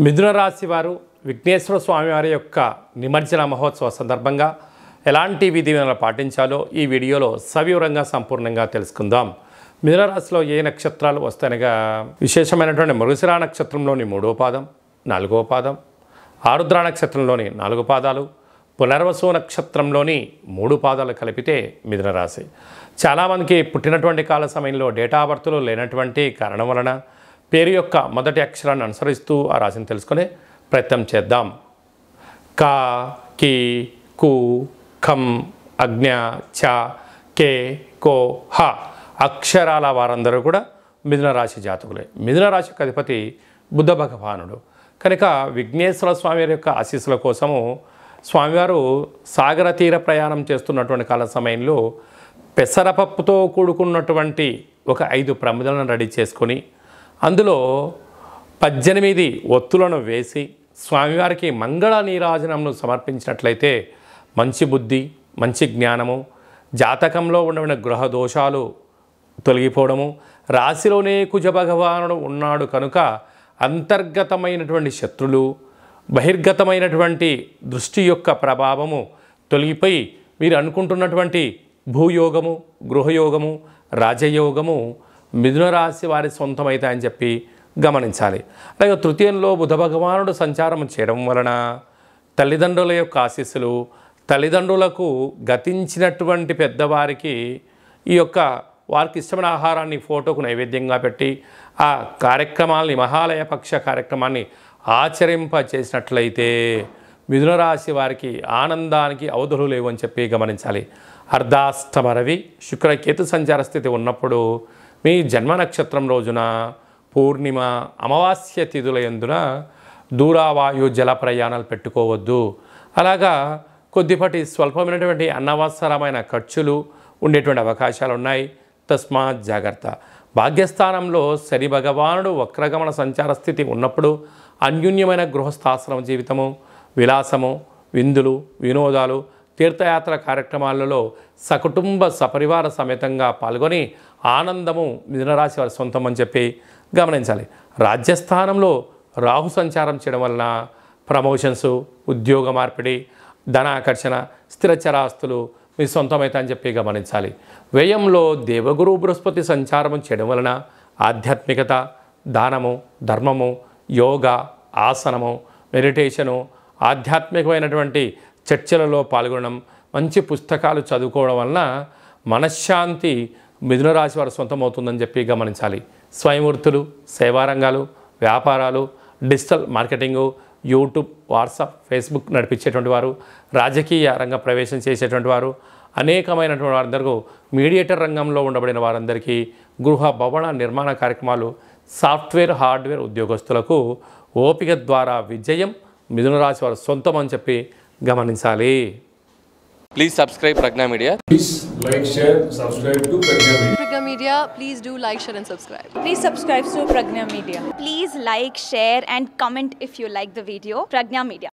మిథున రాశి వారు విఘ్నేశ్వర స్వామి వారి యొక్క నిమజ్జన మహోత్సవ సందర్భంగా ఎలాంటి విధి విధానాలు పాటించాలో ఈ వీడియోలో సవివరంగా సంపూర్ణంగా తెలుసుకుందాం. మిథున రాశిలో ఏ నక్షత్రాలు వస్తాయనగా విశేషమైనటువంటి మృగశిర నక్షత్రంలోని 3వ పాదం, 4వ పాదం, ఆరుద్ర నక్షత్రంలోని 4 పాదాలు, పునర్వసు నక్షత్రంలోని 3 పాదాలు కలిపితే మిథున రాశి. చాలామందికి పుట్టినటువంటి కాల సమయంలో డేటా బర్త్లు లేనటువంటి కారణం వలన పేరు యొక్క మొదటి అక్షరాన్ని అనుసరిస్తూ ఆ రాశిని తెలుసుకునే ప్రయత్నం చేద్దాం. కా, కి, కు, ఖం, అజ్ఞ, చ, కే, కో, హ అక్షరాల వారందరూ కూడా మిథున రాశి జాతకులే. మిథున రాశికి అధిపతి బుద్ధ భగవానుడు కనుక విఘ్నేశ్వర స్వామి యొక్క ఆశీస్సుల కోసము స్వామివారు సాగర తీర ప్రయాణం చేస్తున్నటువంటి కాల సమయంలో పెసరపప్పుతో కూడుకున్నటువంటి ఒక 5 ప్రమిదలను రెడీ చేసుకొని అందులో 18 ఒత్తులను వేసి స్వామివారికి మంగళ నీరాజనంను సమర్పించినట్లయితే మంచి బుద్ధి, మంచి జ్ఞానము, జాతకంలో ఉన్న గ్రహ దోషాలు తొలగిపోవడము, రాశిలోనే కుజ భగవానుడు ఉన్నాడు కనుక అంతర్గతమైనటువంటి శత్రులు, బహిర్గతమైనటువంటి దృష్టి యొక్క ప్రభావము తొలగిపోయి మీరు అనుకుంటున్నటువంటి భూయోగము, గృహయోగము, రాజయోగము మిథున రాశి వారి సొంతమవుతాయని చెప్పి గమనించాలి. అలాగే తృతీయంలో బుధ భగవానుడు సంచారం చేయడం వలన తల్లిదండ్రుల యొక్క ఆశీస్సులు, తల్లిదండ్రులకు గతించినటువంటి పెద్దవారికి ఈ యొక్క వారికి ఇష్టమైన ఆహారాన్ని ఫోటోకు నైవేద్యంగా పెట్టి ఆ కార్యక్రమాల్ని మహాలయ పక్ష కార్యక్రమాన్ని ఆచరింప చేసినట్లయితే మిథున రాశి వారికి ఆనందానికి అవధులు లేవు అని చెప్పి గమనించాలి. అర్ధాష్టమ రవి శుక్రకేతు సంచార స్థితి ఉన్నప్పుడు మీ జన్మ నక్షత్రం రోజున పూర్ణిమ, అమావాస్య తిథుల యందున దూరావాయు జల ప్రయాణాలు పెట్టుకోవద్దు. అలాగా కొద్దిపాటి స్వల్పమైనటువంటి అనవసరమైన ఖర్చులు ఉండేటువంటి అవకాశాలు ఉన్నాయి. తస్మాత్ జాగ్రత్త. భాగ్యస్థానంలో శని భగవానుడు వక్రగమన సంచార స్థితి ఉన్నప్పుడు అన్యూన్యమైన గృహస్థాశ్రమ జీవితము, విలాసము, విందులు, వినోదాలు, తీర్థయాత్ర కార్యక్రమాలలో సకుటుంబ సపరివార సమేతంగా పాల్గొని ఆనందము మిథున రాశి వారి సొంతం అని చెప్పి గమనించాలి. రాజ్యస్థానంలో రాహు సంచారం చేయడం వలన ప్రమోషన్స్, ఉద్యోగ మార్పిడి, ధనాకర్షణ, స్థిరచరాస్తులు మీ సొంతమైతే అని చెప్పి గమనించాలి. వ్యయంలో దేవగురు బృహస్పతి సంచారం చేయడం వలన ఆధ్యాత్మికత, దానము, ధర్మము, యోగా, ఆసనము, మెడిటేషను, ఆధ్యాత్మికమైనటువంటి చర్చలలో పాల్గొనడం, మంచి పుస్తకాలు చదువుకోవడం వలన మనశ్శాంతి మిథున రాశి వారి సొంతమవుతుందని చెప్పి గమనించాలి. స్వయంవృత్తులు, సేవారంగాలు, వ్యాపారాలు, digital marketing, YouTube, WhatsApp, Facebook నడిపించేటువంటి వారు, రాజకీయ రంగ ప్రవేశం చేసేటువంటి వారు, అనేకమైనటువంటి వారందరికీ మీడియేటర్ రంగంలో ఉండబడిన వారందరికీ గృహ భవన నిర్మాణ కార్యక్రమాలు, సాఫ్ట్వేర్, హార్డ్వేర్ ఉద్యోగస్తులకు ఓపిక ద్వారా విజయం మిథున రాశి వారి సొంతం అని చెప్పి గమనించాలి. Please subscribe Pragna Media. Please like, share, subscribe to Pragna Media. Pragna Media, please do like, share and subscribe. Please subscribe to Pragna Media. Please like, share and comment if you like the video. Pragna Media.